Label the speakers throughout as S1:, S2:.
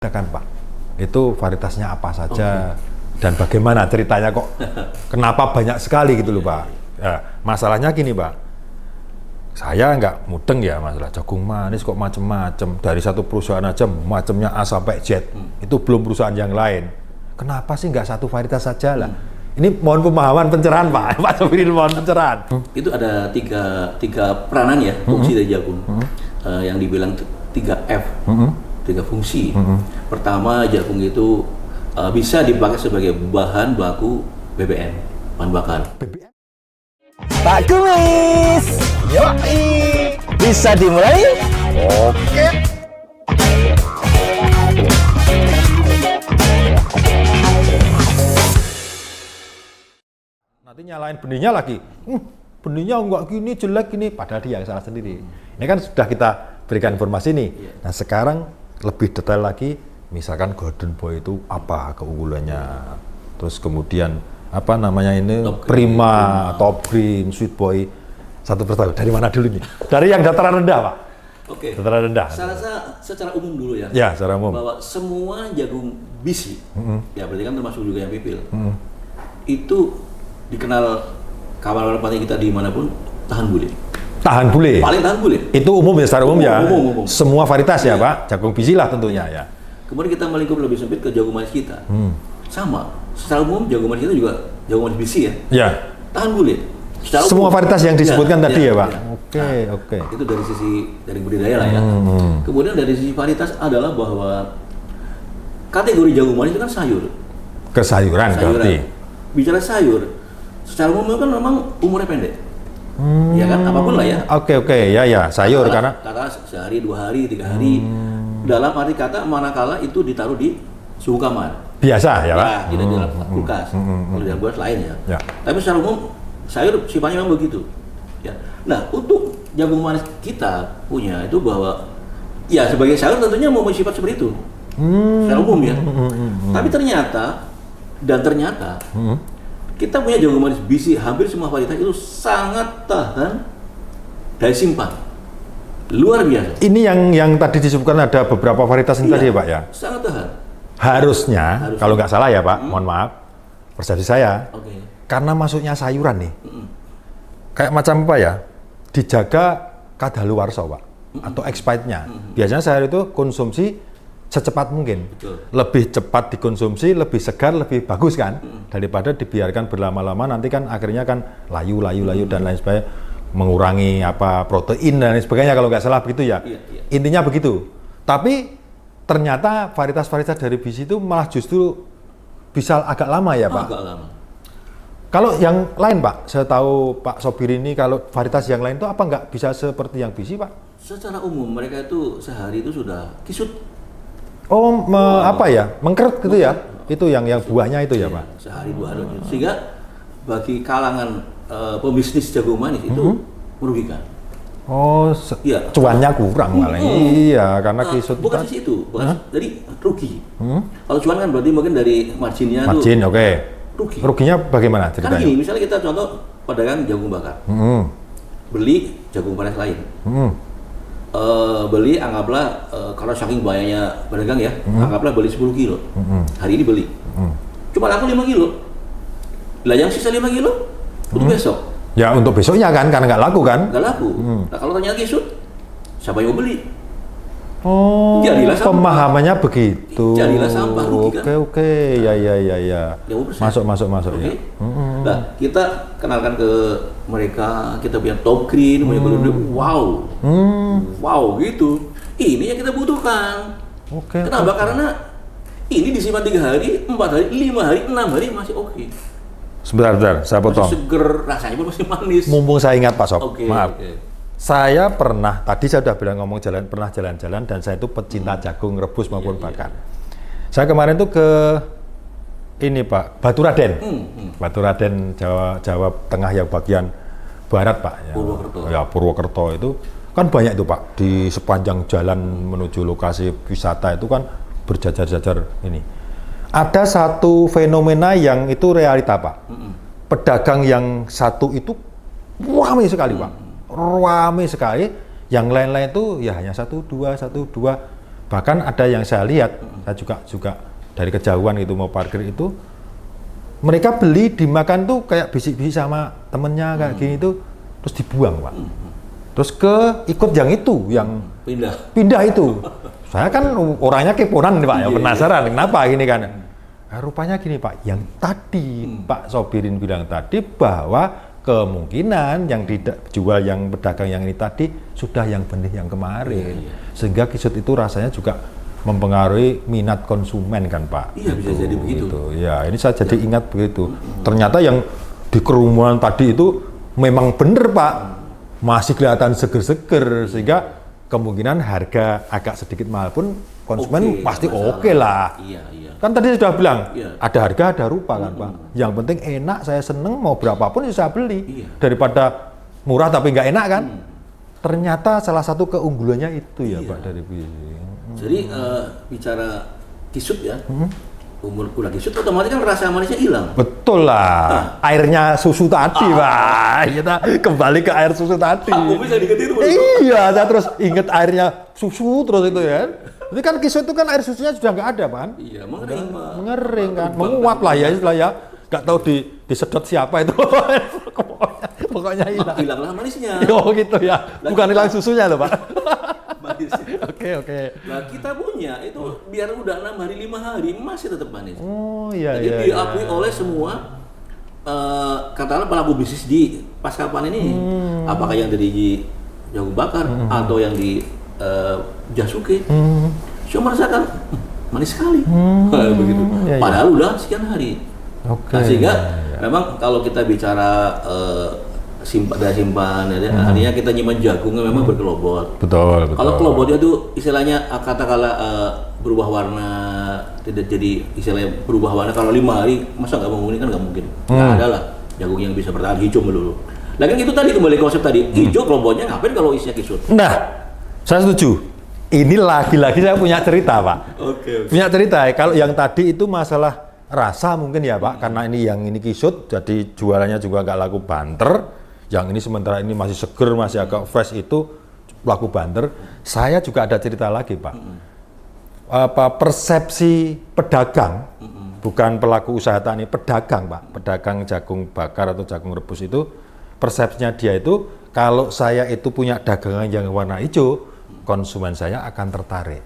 S1: Kan Pak, itu varietasnya apa saja dan bagaimana ceritanya kok kenapa banyak sekali gitu loh Pak. Ya, masalahnya gini Pak, saya nggak mudeng ya masalah jagung manis kok macem-macem, dari satu perusahaan aja macamnya A sampai Z, itu belum perusahaan yang lain. Kenapa sih nggak satu varietas saja lah? Ini mohon pemahaman pencerahan Pak, Pak Sofirin mohon pencerahan.
S2: Itu ada tiga peranan ya, fungsi dari jagung, yang dibilang 3F. 3 fungsi. Pertama, jagung itu bisa dipakai sebagai bahan baku BBM, bahan bakar.
S1: BBM?
S3: Pak Kumis, yoi, bisa dimulai? Oke.
S1: Nanti nyalain benihnya lagi, benihnya enggak gini, jelek gini, padahal dia yang salah sendiri. Ini kan sudah kita berikan informasi nih. Nah sekarang lebih detail lagi, misalkan Golden Boy itu apa keunggulannya, terus kemudian apa namanya ini Prima, Top Green, Sweet Boy, satu persatu. Dari mana dulu nih? Dari yang dataran rendah Pak.
S2: Oke.
S1: Dataran rendah.
S2: Saya rasa secara umum dulu ya.
S1: Ya, secara umum.
S2: Bahwa semua jagung bisi, ya berarti kan termasuk juga yang pipil, itu dikenal kawan-kawan petani kita dimanapun tahan bule.
S1: Tahan bule.
S2: Paling tahan bule.
S1: Itu umum ya, secara umum ya.
S2: Umum.
S1: Semua varietas ya Pak, jagung bisi lah tentunya ya.
S2: Kemudian kita melingkup lebih sempit ke jagung manis kita. Sama, secara umum jagung manis kita juga jagung manis bisi ya.
S1: Ya.
S2: Tahan bule. Secara
S1: Semua
S2: umum.
S1: varietas yang disebutkan tadi ya Pak.
S2: Ya.
S1: Oke.
S2: Itu dari sisi dari budidaya lah ya. Kemudian dari sisi varietas adalah bahwa kategori jagung manis itu kan sayur.
S1: Kesayuran berarti.
S2: Bicara sayur, secara umum kan memang umurnya pendek. Ya kan, apapun lah ya.
S1: Oke, ya, sayur karena
S2: kata sehari, 2 hari, 3 hari. Dalam arti kata manakala itu ditaruh di suhu kamar.
S1: biasa ya Pak.
S2: Ya, tidak di dalam kulkas. Kalau di dalam kulkas lain ya. Tapi secara umum sayur sifatnya memang begitu. Ya. Nah, untuk jagung manis kita punya itu bahwa ya sebagai sayur tentunya mempunyai sifat seperti itu. Secara umum ya. Tapi ternyata kita punya jagung manis bisi, hampir semua varietas itu sangat tahan daya simpan. Luar biasa.
S1: Ini yang tadi disebutkan ada beberapa varietas ini tadi ya Pak ya?
S2: Sangat tahan.
S1: Harusnya, kalau nggak salah ya Pak, mohon maaf, persepsi saya, karena masuknya sayuran nih, kayak macam apa ya, dijaga kadaluwarsa Pak, atau expirednya. Biasanya sayur itu konsumsi secepat mungkin.
S2: Betul.
S1: Lebih cepat dikonsumsi, lebih segar, lebih bagus kan, daripada dibiarkan berlama-lama nanti kan akhirnya kan layu dan lain sebagainya, mengurangi apa protein dan lain sebagainya kalau nggak salah begitu ya.
S2: Iya.
S1: Intinya begitu. Tapi ternyata varietas-varietas dari bisi itu malah justru bisa agak lama ya Pak.
S2: Agak lama.
S1: Kalau yang lain Pak, saya tahu Pak Sobir ini kalau varietas yang lain itu apa nggak bisa seperti yang bisi Pak?
S2: Secara umum mereka itu sehari itu sudah kisut.
S1: Oh, apa ya? Mengkeret gitu ya? Itu yang buahnya itu ya Pak?
S2: Sehari 2 hari. Sehingga bagi kalangan pembisnis jagung manis itu merugikan.
S1: Oh, cuannya kurang malah. Iya, karena kisut
S2: bukan di situ, jadi rugi. Kalau cuan kan berarti mungkin dari marginnya
S1: margin,
S2: tuh
S1: oke.
S2: rugi.
S1: Ruginya bagaimana
S2: Kan
S1: ceritanya?
S2: gini, misalnya kita contoh pedagang jagung bakar, beli jagung panas lain, beli anggaplah kalau saking banyaknya pedagang ya, anggaplah beli 10 kilo, hari ini beli, cuma laku 5 kilo, lah yang sisa 5 kilo untuk besok.
S1: Ya untuk besoknya kan, karena nggak laku kan?
S2: Nggak laku. Nah kalau ternyata kisut, siapa yang mau beli?
S1: Oh,
S2: Jadilah sampah.
S1: pemahamannya begitu.
S2: Jadilah sampah, rugi kan?
S1: Oke, ya. Masuk ya.
S2: Nah, kita kenalkan ke mereka, kita punya Top Green, punya Golden Boy, wow gitu. Ini yang kita butuhkan. Kenapa? Karena ini disimpan 3 hari, 4 hari, 5 hari, 6 hari masih oke.
S1: Sebentar, saya potong.
S2: Masih seger, rasanya pun masih manis.
S1: Mumpung saya ingat Pak Sob, maaf.
S2: Oke.
S1: Saya pernah, tadi saya sudah bilang pernah jalan-jalan dan saya itu pecinta jagung rebus maupun bakar. Saya kemarin tuh ke ini Pak, Batu Raden. Batu Raden Jawa Tengah yang bagian barat Pak. Ya.
S2: Purwokerto.
S1: Ya, Purwokerto itu kan banyak itu Pak, di sepanjang jalan menuju lokasi wisata itu kan berjajar-jajar ini. Ada satu fenomena yang itu realita Pak. Pedagang yang satu itu ramai sekali Pak. Ramai sekali. Yang lain-lain itu ya hanya satu dua. Bahkan ada yang saya lihat, saya juga dari kejauhan itu mau parkir itu, mereka beli dimakan tuh kayak bisik-bisik sama temennya kayak gini tuh, terus dibuang Pak. Terus ikut yang itu, yang pindah itu. Saya kan orangnya keponan nih Pak, ya penasaran kenapa gini kan. Nah, rupanya gini Pak, yang tadi Pak Sobirin bilang tadi bahwa kemungkinan yang dijual yang pedagang yang ini tadi sudah yang benih yang kemarin, sehingga kisut itu rasanya juga mempengaruhi minat konsumen kan Pak.
S2: Iya, bisa jadi begitu.
S1: Gitu. Ya, ini saya jadi ingat begitu. Ternyata yang di kerumunan tadi itu memang bener Pak, masih kelihatan seger-seger, sehingga kemungkinan harga agak sedikit mahal pun konsumen pasti oke lah.
S2: Iya.
S1: Kan tadi sudah bilang, ada harga, ada rupa kan Pak. Yang penting enak, saya seneng, mau berapapun saya beli. Daripada murah tapi nggak enak kan. Ternyata salah satu keunggulannya itu ya Pak dari
S2: Jadi bicara kisut ya, umur udah kisut otomatis kan rasa manisnya hilang.
S1: Betul lah, airnya susu tadi Pak. Kita kembali ke air susu tadi.
S2: Bisa diketiru.
S1: Iya, saya terus inget airnya susu terus itu ya. Ini kan kisut itu kan air susunya sudah nggak ada Pak.
S2: Iya,
S1: mengering kan, menguap lah ya istilah ya. Nggak tahu disedot siapa itu. Pokoknya hilang.
S2: Hilanglah manisnya.
S1: Oh gitu ya, bukan hilang susunya loh Pak. Oke.
S2: Nah kita punya itu biar udah 6 hari 5 hari masih tetap manis.
S1: Oh iya.
S2: Jadi diakui oleh semua katakanlah pelaku bisnis di pasca panen ini, apakah yang dari jagung bakar atau yang di Jasuke, saya merasakan manis sekali, begitu. Padahal udah sekian hari. Nah, sehingga memang kalau kita bicara simpan, artinya kita nyimpan jagungnya memang berkelobot.
S1: Betul.
S2: Kalau kelobotnya itu istilahnya katakanlah berubah warna, tidak jadi istilahnya berubah warna. Kalau 5 hari masa nggak mau kan nggak mungkin. Nggak ada lah jagung yang bisa bertahan hijau melulu. Lagi itu tadi kembali konsep tadi, hijau kelobotnya ngapain kalau isinya kisut?
S1: Nah, saya setuju. Ini lagi-lagi saya punya cerita Pak.
S2: Oke.
S1: Punya cerita. Kalau yang tadi itu masalah rasa mungkin ya Pak, karena ini kisut, jadi jualannya juga nggak laku banter. Yang ini sementara ini masih seger, masih agak fresh itu laku banter. Saya juga ada cerita lagi Pak. Persepsi pedagang, bukan pelaku usaha tani, pedagang Pak, pedagang jagung bakar atau jagung rebus itu, persepsinya dia itu kalau saya itu punya dagangan yang warna hijau, konsumen saya akan tertarik.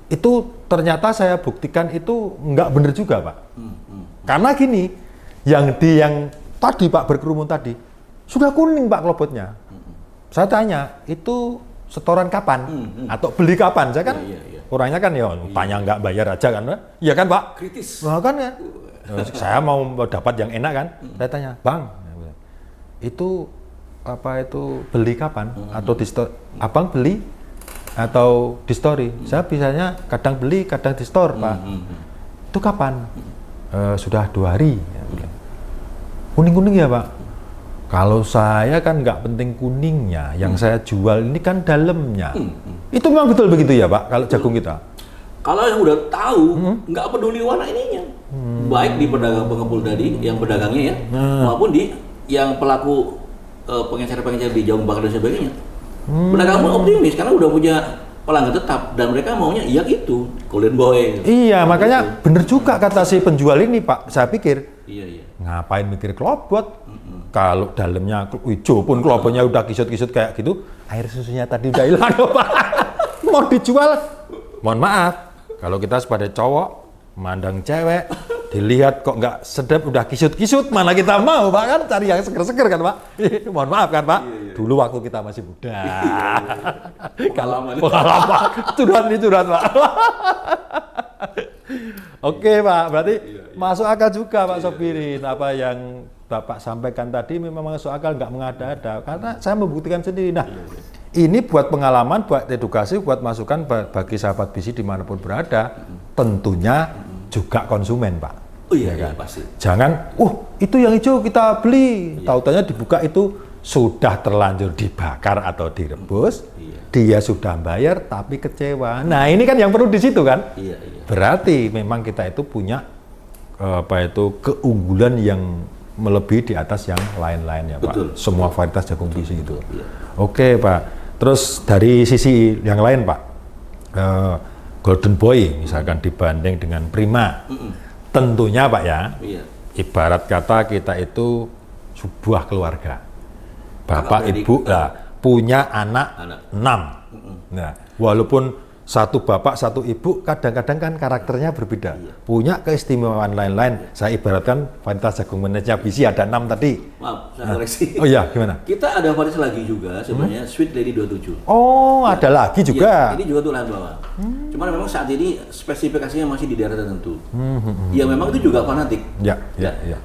S1: Itu ternyata saya buktikan itu nggak benar juga Pak. Karena gini, yang tadi Pak berkerumun tadi sudah kuning Pak kelobotnya. Saya tanya, itu setoran kapan? Atau beli kapan? Saya kan orangnya kan ya tanya nggak bayar aja kan, iya kan Pak?
S2: Kritis.
S1: Nah, kan ya. Saya mau dapat yang enak kan. Saya tanya, Bang, itu beli kapan? Atau di store? Abang beli atau di story? Saya biasanya kadang beli, kadang di store Pak. Itu kapan? Sudah 2 hari. Kuning-kuning ya Pak? Kalau saya kan nggak penting kuningnya, yang saya jual ini kan dalamnya. Itu memang betul begitu ya Pak, kalau jagung kita?
S2: Kalau yang udah tahu, nggak peduli warna ininya. Baik di pedagang pengepul tadi, yang pedagangnya ya, maupun di yang pelaku pengecer-pengecer di jagung bakar dan sebagainya. Pedagang pun optimis, karena udah punya pelanggan tetap, dan mereka maunya iya gitu, Golden Boy.
S1: Iya, makanya bener juga kata si penjual ini Pak, saya pikir.
S2: Iya.
S1: Ngapain mikir kelobot? Kalau dalamnya hijau pun kelobotnya udah kisut-kisut kayak gitu, air susunya tadi udah hilang Pak. Mau dijual, mohon maaf, kalau kita sebagai cowok mandang cewek, dilihat kok nggak sedap udah kisut-kisut, mana kita mau Pak, kan cari yang seger-seger kan Pak. Mohon maaf kan Pak, dulu waktu kita masih muda. Kalau pengalaman curhat Pak. Oke Pak, berarti masuk akal juga Pak Sobirin, apa yang Bapak sampaikan tadi memang masuk akal, nggak mengada-ada, karena saya membuktikan sendiri. Nah, ini buat pengalaman, buat edukasi, buat masukan bagi sahabat BISI dimanapun berada, tentunya juga konsumen Pak.
S2: Oh iya,
S1: kan?
S2: pasti.
S1: Jangan, itu yang hijau kita beli, tahu-tahunya dibuka itu sudah terlanjur dibakar atau direbus, dia sudah bayar tapi kecewa. Nah ini kan yang perlu di situ kan. Berarti memang kita itu punya keunggulan yang melebihi di atas yang lain-lain ya Pak.
S2: Betul.
S1: Semua varietas jagung BISI itu. Oke Pak. Terus dari sisi yang lain Pak, Golden Boy misalkan dibanding dengan Prima, tentunya Pak ya, ibarat kata kita itu sebuah keluarga, bapak ibu lah punya anak 6. Nah, walaupun satu bapak satu ibu kadang-kadang kan karakternya berbeda, punya keistimewaan lain-lain. Saya ibaratkan varietas jagung manisnya BC ada 6 tadi.
S2: Maaf, saya koreksi.
S1: Oh iya, gimana?
S2: Kita ada varietas lagi juga sebenarnya Sweet Lady 27.
S1: Oh, ada lagi juga.
S2: Ini juga tuh lahan bawah. Cuman memang saat ini spesifikasinya masih di daerah tertentu. Ya memang itu juga fanatik.
S1: Ya.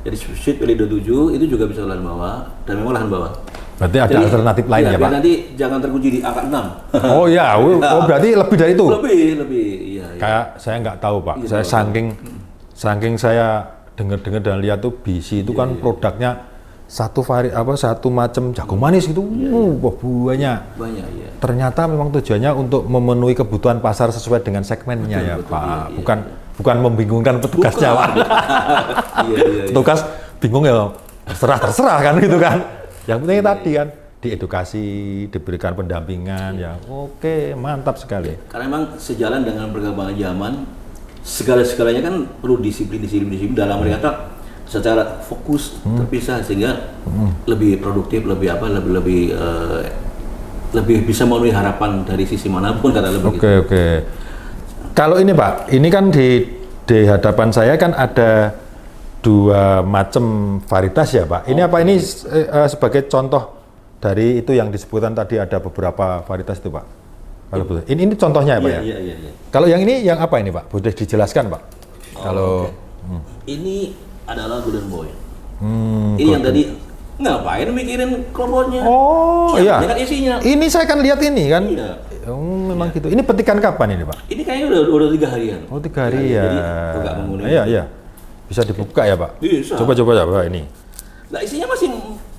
S2: Jadi Sweet Lady 27 itu juga bisa lahan bawah dan memang lahan bawah.
S1: Berarti ada alternatif lain ya Pak?
S2: Nanti jangan terkunci di angka 6.
S1: Oh ya, berarti lebih dari itu?
S2: Lebih, iya.
S1: Kayak saya nggak tahu Pak, saya saking saya dengar-dengar dan lihat tuh BC itu kan produknya satu macam jagung manis gitu, banyak. Iya. Ternyata memang tujuannya untuk memenuhi kebutuhan pasar sesuai dengan segmennya betul, Pak. Iya. Bukan membingungkan petugasnya Pak. Iya. Petugas bingung ya, terserah kan gitu kan. Yang penting tadi kan diedukasi, diberikan pendampingan ya. Oke, mantap sekali.
S2: Karena memang sejalan dengan perkembangan zaman, segala-segalanya kan perlu disiplin dalam mereka secara fokus terpisah sehingga lebih produktif, lebih bisa memenuhi harapan dari sisi manapun kata lebih.
S1: Oke. Kalau ini Pak, ini kan di hadapan saya kan ada 2 macam varietas ya Pak. Ini apa ini sebagai contoh dari itu yang disebutkan tadi ada beberapa varietas itu Pak. Kalau boleh. Ini contohnya ya Pak ya.
S2: Iya.
S1: Kalau yang ini yang apa ini Pak? Boleh dijelaskan Pak? Kalau
S2: ini adalah Golden Boy. Ini yang tadi ngapain mikirin klopotnya?
S1: Oh iya.
S2: Dengan isinya.
S1: Ini saya kan lihat ini kan.
S2: Iya.
S1: Memang gitu. Ini petikan kapan ini Pak?
S2: Ini kayaknya udah 3 harian.
S1: Oh 3 hari ya. Iya. Bisa dibuka ya Pak?
S2: Bisa.
S1: Coba ini.
S2: Nah isinya masih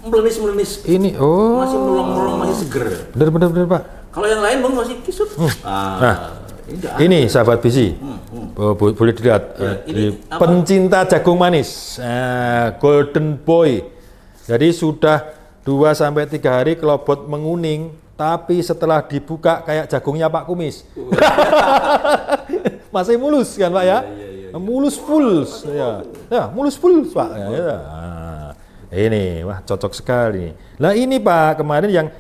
S2: melenis.
S1: Ini
S2: masih melong-melong, masih seger.
S1: Bener Pak.
S2: Kalau yang lain bang masih kisut.
S1: Ini sahabat BC. Boleh dilihat. Ini pencinta jagung manis. Golden Boy. Jadi sudah 2-3 hari kelobot menguning, tapi setelah dibuka kayak jagungnya Pak Kumis. Masih mulus kan Pak ya? Mulus full, mulus full Pak. Ini wah cocok sekali. Nah ini Pak kemarin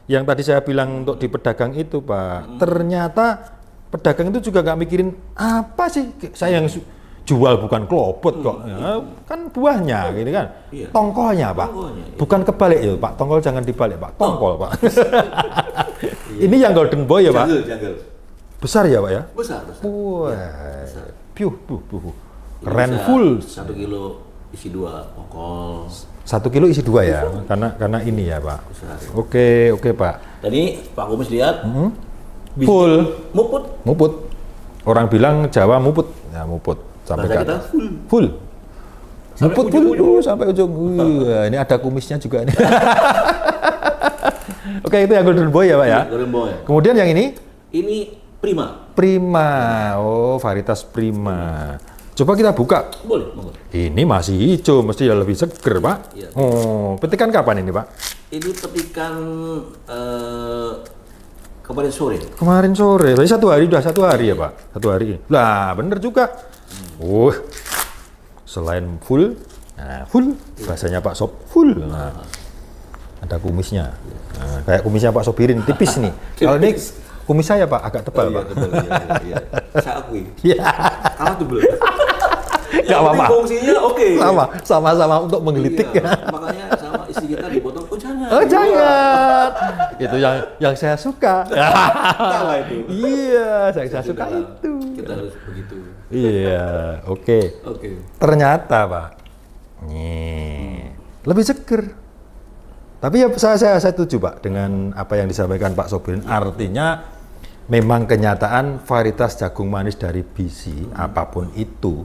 S1: yang tadi saya bilang untuk di pedagang itu Pak, ternyata pedagang itu juga nggak mikirin apa sih saya yang jual bukan klopot kok, kan buahnya gitu kan, tongkolnya Pak, bukan kebalik ya Pak, tongkol jangan dibalik Pak, tongkol Pak. Ini yang Golden Boy ya Pak?
S2: Jungle.
S1: Besar ya Pak ya?
S2: Besar.
S1: Wah. Keren full.
S2: 1 kilo isi 2 tongkol.
S1: 1 kilo isi 2 ya, karena ini ya Pak.
S2: Besar.
S1: Oke Pak.
S2: Tadi Pak Kumis lihat.
S1: Full.
S2: Muput.
S1: Orang bilang Jawa muput, ya muput sampai ke atas. Full. Muput full sampai ujung. Ini ada kumisnya juga nih. Oke itu yang Golden Boy ya Pak ya.
S2: Golden Boy.
S1: Kemudian yang ini?
S2: Ini Prima. Oh,
S1: varietas Prima. Coba kita buka.
S2: Boleh.
S1: Ini masih hijau, mesti ya lebih seger, Pak.
S2: Iya.
S1: Oh, petikan kapan ini, Pak?
S2: Ini petikan kemarin sore.
S1: Kemarin sore. Berarti 1 hari, udah 1 hari ya, Pak? 1 hari. Lah, bener juga. Selain full, full. Bahasanya Pak Sob, full. Nah, ada kumisnya. Nah, kayak kumisnya Pak Sobirin, tipis nih. Kalau ini kumis saya Pak agak tebal Pak.
S2: Iya. Saya akui.
S1: Iya.
S2: Kalah tebal.
S1: Gak apa-apa.
S2: Fungsinya oke.
S1: Sama-sama untuk menggelitik.
S2: Iya, makanya sama istri kita dipotong. Oh jangan.
S1: Itu yang saya suka.
S2: Salah itu.
S1: Iya, saya suka itu.
S2: Kita harus begitu.
S1: Iya, oke. Ternyata Pak, lebih seger. Tapi ya saya setuju Pak dengan apa yang disampaikan Pak Sobirin. Artinya memang kenyataan varietas jagung manis dari BC apapun itu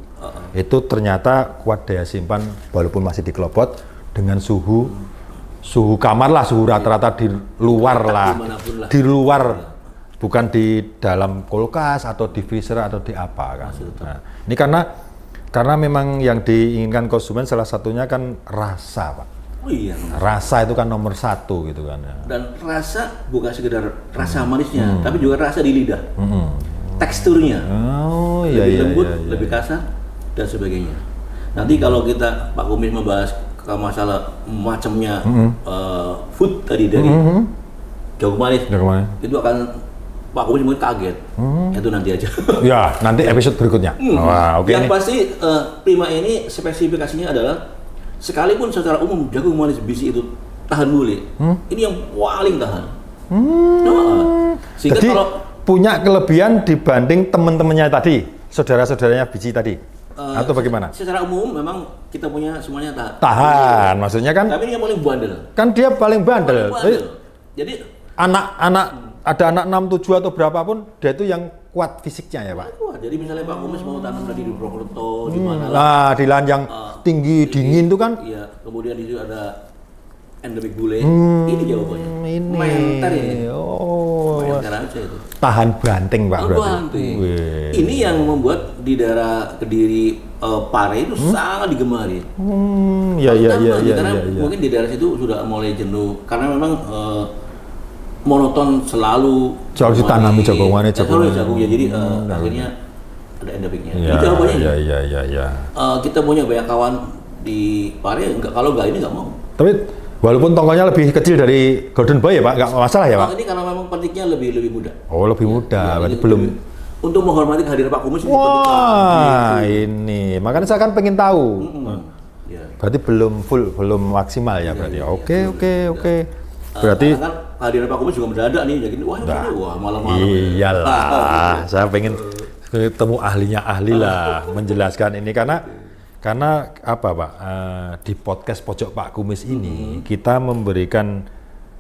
S1: ternyata kuat daya simpan walaupun masih di kelopot dengan suhu kamar lah, suhu rata-rata di luar lah, di luar, bukan di dalam kulkas atau di freezer atau di apa kan. Nah, ini karena memang yang diinginkan konsumen salah satunya kan rasa Pak.
S2: Oh iya.
S1: Rasa itu kan nomor 1 gitu kan.
S2: Dan rasa bukan sekedar rasa manisnya, tapi juga rasa di lidah. teksturnya.
S1: Oh,
S2: Lebih
S1: iya,
S2: lembut,
S1: iya.
S2: lebih kasar, dan sebagainya. Nanti kalau kita Pak Kumis membahas ke masalah macamnya food tadi dari jagung manis, itu akan Pak Kumis mungkin kaget. Itu nanti aja.
S1: Ya, nanti episode berikutnya. Wah, oke.
S2: Yang
S1: nih.
S2: pasti Prima ini spesifikasinya adalah sekalipun secara umum jagung manis bisi itu tahan bule, ini yang paling tahan. Sehingga
S1: Jadi
S2: kalau
S1: punya kelebihan dibanding teman-temannya tadi, saudara-saudaranya biji tadi, atau bagaimana?
S2: secara umum memang kita punya semuanya tahan.
S1: Tahan, maksudnya kan?
S2: Tapi ini yang paling bandel.
S1: Kan dia paling bandel.
S2: Jadi
S1: Anak-anak ada anak 6, 7 atau berapapun, dia itu yang kuat fisiknya ya Pak.
S2: wah, jadi misalnya Pak Kumis mau tanam tadi di Purwokerto, di mana lah.
S1: Nah, di lahan yang tinggi, dingin itu kan?
S2: Iya, kemudian di situ ada endemik bule. Ini jawabannya.
S1: Ini.
S2: Menter ini.
S1: Oh.
S2: Menter aja itu.
S1: Tahan banting Pak berarti.
S2: Banting.
S1: Wih.
S2: Ini yang membuat di daerah Kediri Pare itu sangat digemari.
S1: Ya.
S2: Karena mungkin di daerah situ sudah mulai jenuh karena memang monoton selalu
S1: ditanami jagung manis,
S2: jagung ya, jadi akhirnya ada endemiknya. Ini jawabannya.
S1: Ya.
S2: Kita punya banyak kawan di Pare, kalau nggak ini nggak mau.
S1: Tapi walaupun tongkolnya lebih kecil dari Golden Boy ya Pak, nggak masalah ya Pak?
S2: Ini karena memang petiknya lebih muda.
S1: Oh, lebih muda, berarti
S2: jadi
S1: belum.
S2: Untuk menghormati kehadiran Pak Kumis ini
S1: Wah,
S2: gitu.
S1: ini. Makanya saya kan pengen tahu.
S2: Ya.
S1: Berarti belum maksimal ya berarti. Oke. Berarti
S2: Karena kan kehadiran Pak Kumis juga mendadak nih, jadi wah malam-malam.
S1: iyalah, saya pengen ketemu ahli lah menjelaskan ini karena apa Pak, di podcast Pojok Pak Kumis ini kita memberikan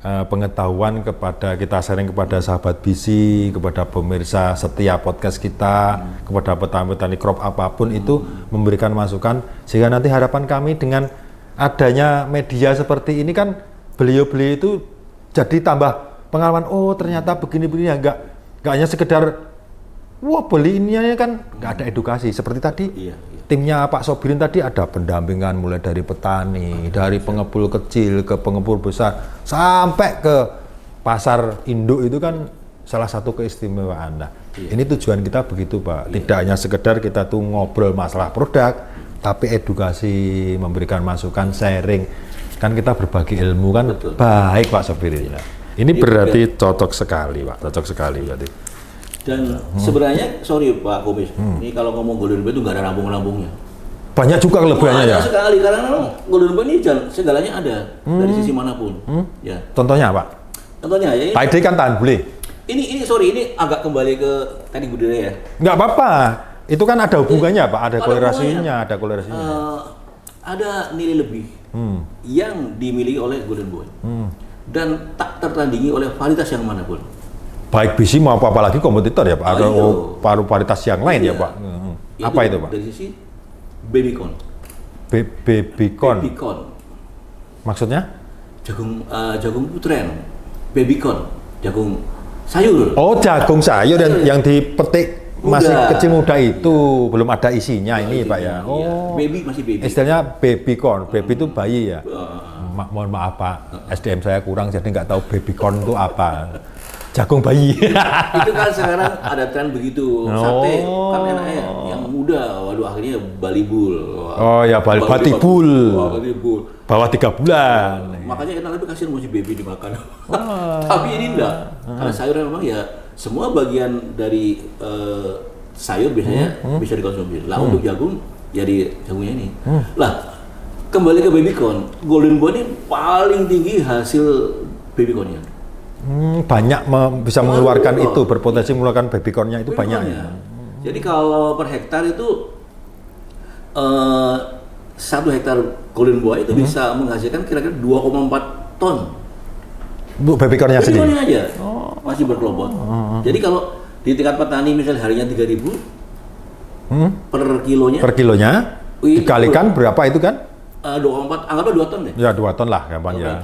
S1: pengetahuan kita sharing kepada sahabat bisi, kepada pemirsa setiap podcast kita, kepada petani crop apapun itu memberikan masukan, sehingga nanti harapan kami dengan adanya media seperti ini kan beliau-beliau itu jadi tambah pengalaman, oh ternyata begini-begini ya, nggak hanya sekedar wah beli ini kan, nggak ada edukasi seperti tadi.
S2: Iya.
S1: Timnya Pak Sobirin tadi ada pendampingan mulai dari petani, dari pengepul kecil ke pengepul besar sampai ke pasar induk, itu kan salah satu keistimewaan. Nah, ini tujuan kita begitu Pak. Tidak hanya sekedar kita tuh ngobrol masalah produk, tapi edukasi, memberikan masukan, sharing. Kan kita berbagi ilmu kan.
S2: Betul.
S1: Baik Pak Sobirin. Nah, ini berarti cocok sekali Pak, cocok sekali berarti.
S2: Dan sebenarnya, sorry Pak Kumis, ini kalau ngomong Golden Boy itu nggak ada rampung-rampungnya.
S1: Banyak juga kelebihannya ya?
S2: Banyak sekali, karena memang Golden Boy ini segalanya ada, dari sisi manapun. Ya.
S1: Contohnya Pak?
S2: Contohnya ya,
S1: Tadi kan tahan bule.
S2: ini sorry, ini agak kembali ke teknik budidaya ya.
S1: Nggak apa-apa, itu kan ada hubungannya Pak, ada
S2: Ada
S1: kolerasinya, ada kolerasinya.
S2: Ada nilai lebih yang dimiliki oleh Golden Boy. Dan tak tertandingi oleh varietas yang manapun.
S1: Baik bisi mau apalagi kompetitor ya Pak, atau varietas yang lain ya Pak. Apa itu Pak?
S2: Dari sisi babycon.
S1: Babycon.
S2: Babycon.
S1: Maksudnya?
S2: Jagung putren. Babycon. Jagung sayur.
S1: Oh, jagung sayur yang dipetik masih
S2: Muda.
S1: kecil muda itu, belum ada isinya ini Pak ya. Oh,
S2: Baby, masih baby.
S1: istilahnya babycon. Baby itu bayi ya. Mohon maaf Pak, SDM saya kurang jadi nggak tahu babycon itu apa. Jagung bayi.
S2: Itu kan sekarang ada tren begitu. Sate kan enaknya yang muda. Waduh, akhirnya balibul.
S1: Oh ya, batibul.
S2: Balibul.
S1: Bawah 3 bulan.
S2: Makanya enak, tapi kasihan masih baby dimakan. Tapi ini enggak. Karena sayur memang ya semua bagian dari sayur biasanya bisa dikonsumsi. Lah untuk jagung ya di jagungnya ini. Lah kembali ke babycon, Golden Boy ini paling tinggi hasil babyconnya.
S1: Banyak bisa mengeluarkan itu, berpotensi mengeluarkan babycornnya itu banyak ya.
S2: Jadi kalau per hektar itu 1 hektar Golden Boy itu bisa menghasilkan kira-kira 2,4 ton.
S1: Bu, babycornnya sendiri?
S2: Babycornya aja, masih berkelompok. Jadi kalau di tingkat petani misalnya harinya 3.000 per kilonya.
S1: Per kilonya, dikalikan berapa itu kan?
S2: 2,4, anggaplah 2 ton deh.
S1: Ya 2 ton lah gampang ya.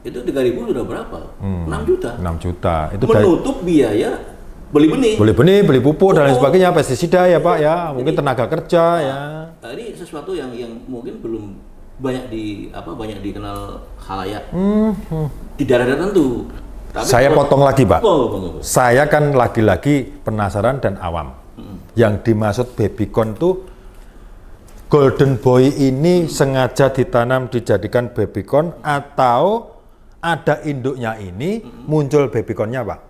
S2: Itu 3.000 sudah berapa? 6 juta.
S1: 6 juta. Itu
S2: menutup biaya beli benih.
S1: Beli benih, beli pupuk dan lain sebagainya, pestisida ya Pak ya, mungkin tenaga kerja ya.
S2: Ini sesuatu yang mungkin belum banyak dikenal khalayak. Di daerah tertentu. Tapi
S1: saya potong lagi, Pak.
S2: Oh.
S1: Saya kan lagi-lagi penasaran dan awam. Yang dimaksud babycon tuh golden boy ini sengaja ditanam dijadikan babycon atau ada induknya ini muncul babyconnya, Pak?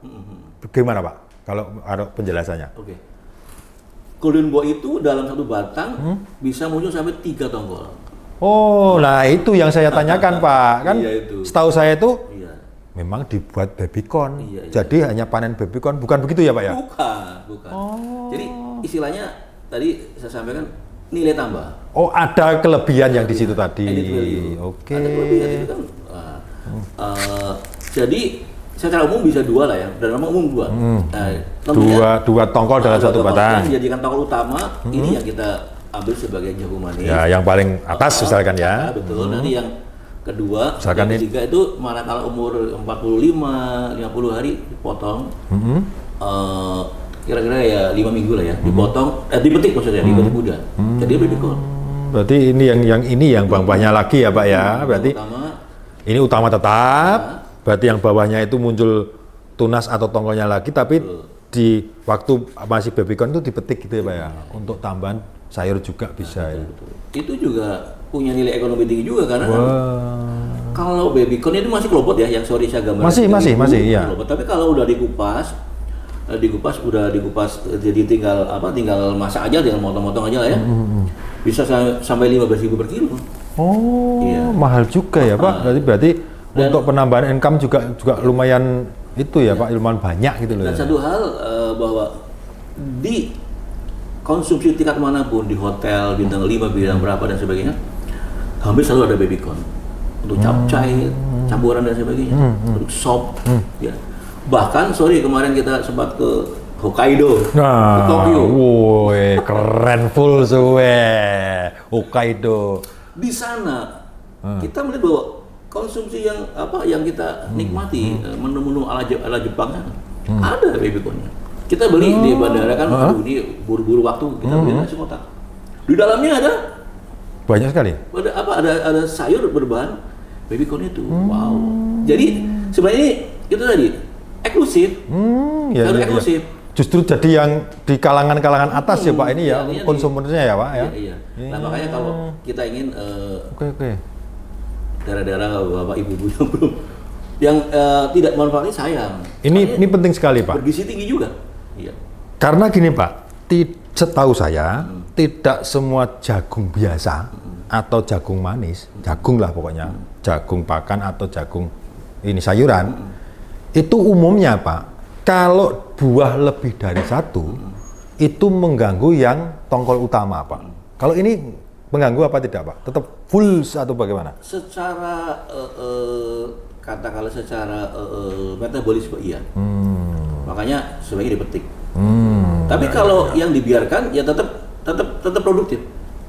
S1: Bagaimana, Pak? Kalau ada penjelasannya?
S2: Oke. Golden boy itu dalam satu batang bisa muncul sampai 3 tongkol.
S1: Oh, nah itu yang saya tanyakan, Pak. Kan
S2: Iya, itu.
S1: setahu saya itu
S2: Iya.
S1: memang dibuat babycon.
S2: Iya.
S1: Jadi hanya panen babycon, bukan begitu ya, Pak ya?
S2: Bukan. Jadi istilahnya tadi saya sampaikan nilai tambah.
S1: Oh, ada kelebihan yang di situ tadi.
S2: Added value.
S1: Oke.
S2: Ada kelebihan itu kan. Jadi secara umum bisa 2 lah ya. Dan memang umum 2.
S1: Dua tongkol dalam satu batang.
S2: Yang dijadikan tongkol utama ini yang kita ambil sebagai jagung manis.
S1: Ya, yang paling atas misalkan ya.
S2: Betul. Nanti yang kedua,
S1: Misalkan
S2: yang ketiga itu manakala umur 45, 50 hari dipotong. Kira-kira ya 5 minggu lah ya, dipotong, dipetik maksudnya, dipetik muda. Jadi babycon.
S1: Berarti ini yang bawahnya lagi ya, Pak ya. Berarti ini utama tetap. Berarti yang bawahnya itu muncul tunas atau tongkolnya lagi, tapi di waktu masih babycon itu dipetik gitu ya, Pak ya. Untuk tambahan sayur juga bisa ya.
S2: Itu juga punya nilai ekonomi tinggi juga karena kalau babycon itu masih klopot ya, yang sorry saya gambar.
S1: Masih iya.
S2: Klopot. Tapi kalau udah dikupas jadi tinggal masak aja, tinggal motong-motong aja lah ya. Bisa sampai 15.000 per kilo.
S1: Oh,
S2: iya.
S1: Mahal juga ya, Pak. Berarti untuk penambahan income juga lumayan itu ya, Pak, lumayan banyak gitu loh.
S2: Dan
S1: ya.
S2: satu hal bahwa di konsumsi tingkat manapun, di hotel bintang 5, bintang berapa dan sebagainya, hampir selalu ada babycon untuk capcay, campuran dan sebagainya, untuk sop, ya. Bahkan kemarin kita sempat ke Hokkaido, ke Tokyo.
S1: Woi, keren full suwe Hokkaido.
S2: Di sana kita melihat bahwa konsumsi yang kita nikmati, menu-menu ala Jepang sana, ada babyconnya. Kita beli di bandara kan, ini buru-buru waktu, kita beli nasi kotak. Di dalamnya ada
S1: banyak sekali.
S2: Ada sayur berbahan babycon itu. Wow. Jadi sebenarnya itu tadi eksklusif. Eksklusif.
S1: Justru jadi yang di kalangan atas ya, Pak, ini ya konsumennya ya, Pak ya.
S2: Iya. Nah, makanya kalau kita ingin
S1: Oke.
S2: daerah-daerah Bapak Ibu yang belum tidak manfaatnya sayang.
S1: Ini penting sekali, Pak.
S2: Bergizi tinggi juga. Iya.
S1: Karena gini, Pak, setahu saya tidak semua jagung biasa atau jagung manis, jagung lah pokoknya, jagung pakan atau jagung ini sayuran, itu umumnya, Pak, kalau buah lebih dari satu, itu mengganggu yang tongkol utama, Pak. Kalau ini mengganggu apa tidak, Pak? Tetap full atau bagaimana?
S2: Secara katakanlah secara metabolisme iya. Makanya sebaiknya dipetik. Tapi kalau yang dibiarkan ya tetap produktif.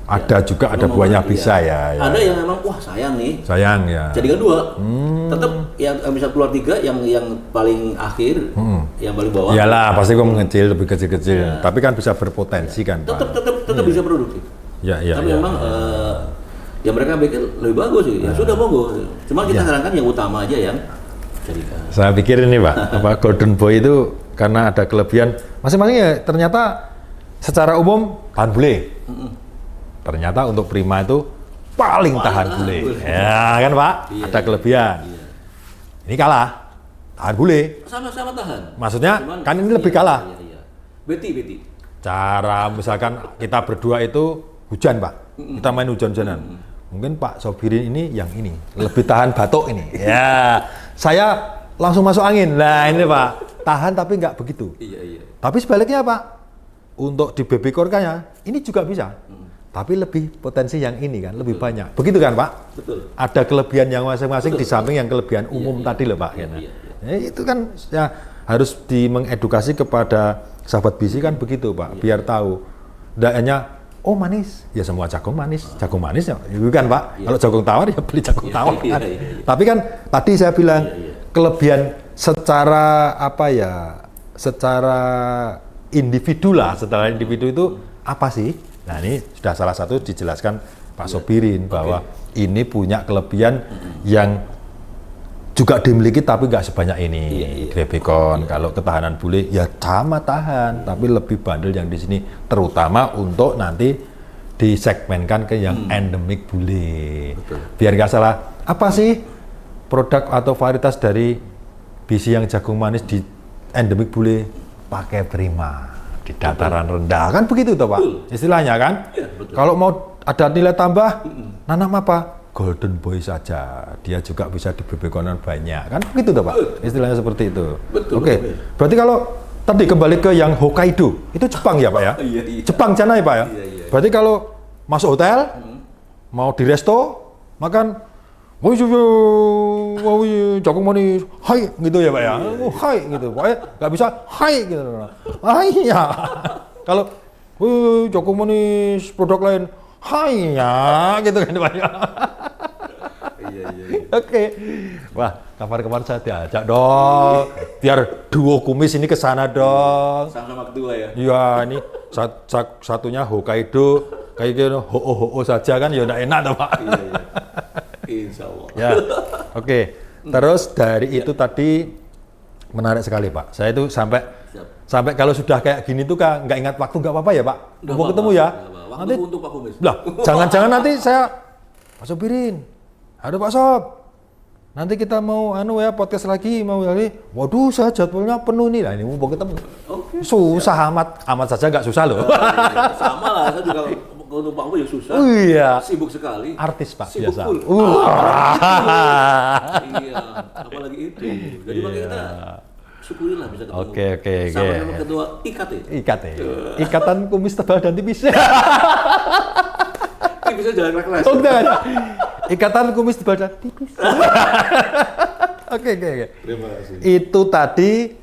S1: Ada
S2: ya,
S1: juga ada buahnya bisa ya.
S2: Ada yang memang wah sayang nih.
S1: Sayang ya.
S2: Jadikan 2. Tetap yang bisa keluar 3, yang paling akhir, yang paling bawah.
S1: Iyalah, pasti kok mengecil, lebih kecil-kecil. Ya. Tapi kan bisa berpotensi kan, Pak.
S2: Tetap bisa produktif. Tapi memang ya mereka pikir lebih bagus sih. Ya sudah monggo. Cuma kita sarankan yang utama aja yang jadikan.
S1: Saya pikir ini, Pak, golden boy itu karena ada kelebihan masing-masing ya, ternyata secara umum tahan bule. Ternyata untuk prima itu paling tahan bule. Ya kan, Pak?
S2: Iya,
S1: ada kelebihan. Iya. Ini kalah. Tahan bule.
S2: Sama-sama tahan.
S1: Maksudnya kan ini lebih kalah.
S2: Iya. Beti.
S1: Cara misalkan kita berdua itu hujan, Pak. Kita main hujan-hujanan. Mungkin Pak Sobirin ini yang ini lebih tahan batuk ini. Ya, saya langsung masuk angin. Nah ini, Pak, tahan tapi nggak begitu.
S2: Iya.
S1: Tapi sebaliknya, Pak, untuk di babycorn-nya ini juga bisa. Tapi lebih potensi yang ini kan lebih banyak. Begitu kan, Pak?
S2: Betul.
S1: Ada kelebihan yang masing-masing di samping yang kelebihan umum tadi loh, Pak.
S2: Iya.
S1: Itu kan ya harus mengedukasi kepada sahabat bisi kan begitu, Pak. Biar tahu. Tidak hanya oh manis, ya semua jagung manis ya, itu kan, Pak. Kalau jagung tawar ya beli jagung tawar kan. Tapi kan tadi saya bilang kelebihan secara secara individu lah, secara individu itu apa sih? Nah ini sudah salah satu dijelaskan Pak Sobirin bahwa ini punya kelebihan yang juga dimiliki tapi nggak sebanyak ini.
S2: Iya.
S1: Grabicon kalau ketahanan bule ya sama tahan, tapi lebih bandel yang di sini, terutama untuk nanti disegmenkan ke yang endemik bule.
S2: Betul.
S1: Biar nggak salah, apa sih produk atau varietas dari biji yang jagung manis di endemik bule? Pakai Prima di dataran rendah, kan begitu toh Pak? Istilahnya kan?
S2: Iya, betul.
S1: Kalau mau ada nilai tambah, nanam apa? Golden Boy saja, dia juga bisa di bebekonan banyak, kan begitu toh Pak? Istilahnya seperti itu.
S2: Betul,
S1: Oke,
S2: betul.
S1: berarti kalau tadi kembali ke yang Hokkaido, itu Jepang ya Pak ya?
S2: Iya.
S1: Jepang sana ya Pak ya?
S2: Iya.
S1: Berarti kalau masuk hotel, mau di resto, makan, jagung manis, hai gitu ya Pak ya? Hai gitu, pokoknya nggak bisa hai gitu. Hai ya. Kalau jagung manis produk lain, hai ya gitu kan Pak ya?
S2: Iya.
S1: Oke. Wah, kapan-kapan saya diajak dong. Biar duo kumis ini ke sana dong.
S2: Sama-sama kedua ya.
S1: Iya, ini satunya Hokkaido, kayak gitu ho saja kan ya udah enak toh, Pak.
S2: Iya. Insya Allah.
S1: Ya. Oke. Terus dari itu tadi menarik sekali, Pak. Saya itu sampai kalau sudah kayak gini tuh kan nggak ingat waktu, nggak apa-apa ya, Pak. Mau ketemu ya.
S2: Waktu untuk Pak Kumis.
S1: Lah, jangan-jangan nanti saya Pak Sopirin. Aduh Pak Sob, nanti kita mau podcast lagi, waduh saya jadwalnya penuh nih, lah ini mau ketemu.
S2: Oke.
S1: Susah amat saja nggak susah loh.
S2: Sama lah, saya juga untuk Pak Kumis ya susah.
S1: Iya.
S2: Sibuk sekali.
S1: Artis Pak
S2: Sibuk
S1: biasa.
S2: full. Iya, apalagi itu. Jadi makanya kita syukurilah bisa ketemu.
S1: Oke.
S2: Sama ketua IKT.
S1: Ikatan Kumis Tebal dan Tipis.
S2: Bisa jalan kelas.
S1: Oh, enggak. Ikatan Kumis Tebal dan Tipis. Oke.
S2: Terima kasih.
S1: Itu tadi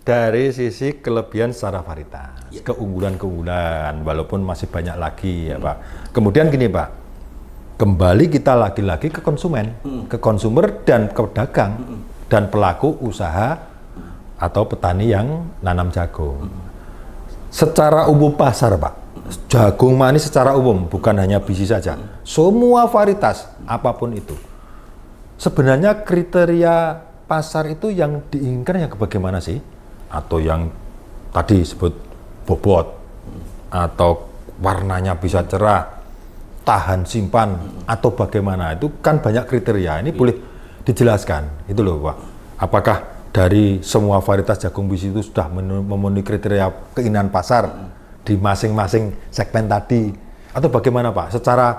S1: dari sisi kelebihan secara varietas, keunggulan-keunggulan, walaupun masih banyak lagi ya Pak. Kemudian gini Pak, kembali kita lagi-lagi ke konsumen, ke konsumer dan ke pedagang dan pelaku usaha atau petani yang nanam jagung. Secara umum pasar Pak, jagung manis secara umum, bukan hanya biji saja, semua varietas apapun itu. Sebenarnya kriteria pasar itu yang diinginkan yang bagaimana sih? Atau yang tadi sebut bobot, atau warnanya bisa cerah, tahan simpan, atau bagaimana? Itu kan banyak kriteria. Ini boleh dijelaskan, itu loh Pak. Apakah dari semua varietas jagung biji itu sudah memenuhi kriteria keinginan pasar di masing-masing segmen tadi, atau bagaimana Pak? Secara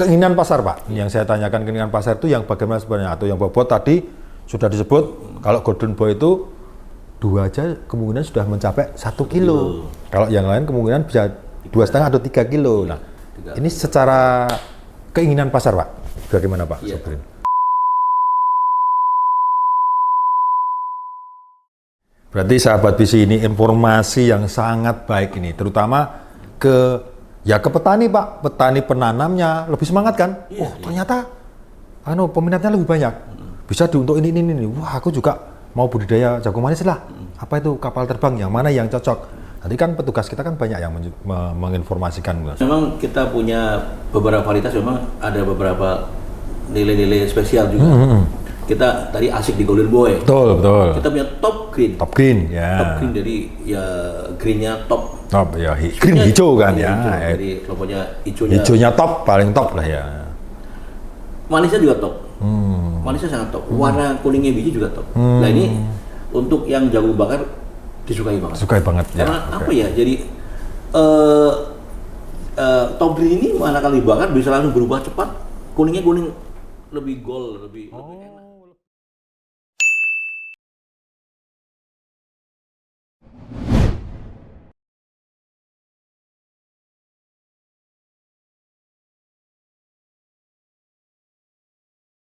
S1: keinginan pasar Pak, yang saya tanyakan keinginan pasar itu yang bagaimana sebenarnya? Atau yang bobot tadi sudah disebut, kalau Golden Boy itu 2 aja kemungkinan sudah mencapai 1 kilo. Kalau yang lain kemungkinan bisa 2,5 atau 3 kilo. Nah, ini secara keinginan pasar Pak, bagaimana Pak?
S2: Iya.
S1: Sobrin? Berarti sahabat visi ini informasi yang sangat baik ini, terutama ke petani Pak, petani penanamnya lebih semangat kan? Ternyata peminatnya lebih banyak. Bisa untuk ini. Wah, aku juga mau budidaya jagung manis lah. Apa itu kapal terbang, yang mana yang cocok? Nanti kan petugas kita kan banyak yang menginformasikan.
S2: Memang kita punya beberapa varietas, memang ada beberapa nilai-nilai spesial juga. Kita tadi asik di Golden Boy.
S1: Betul.
S2: Kita punya top green.
S1: Top green, ya.
S2: Top green, jadi ya greennya top.
S1: Top, ya. Green hijau kan ya.
S2: Jadi kelompoknya hijaunya.
S1: Hijaunya top, paling top lah ya.
S2: Manisnya juga top. Manisnya sangat top. Warna kuningnya biji juga top. Nah ini untuk yang jagung bakar disukai banget.
S1: Sukai banget ya.
S2: Karena apa ya? Jadi top green ini mana kali bakar bisa langsung berubah cepat. Kuningnya kuning lebih gold, lebih enak.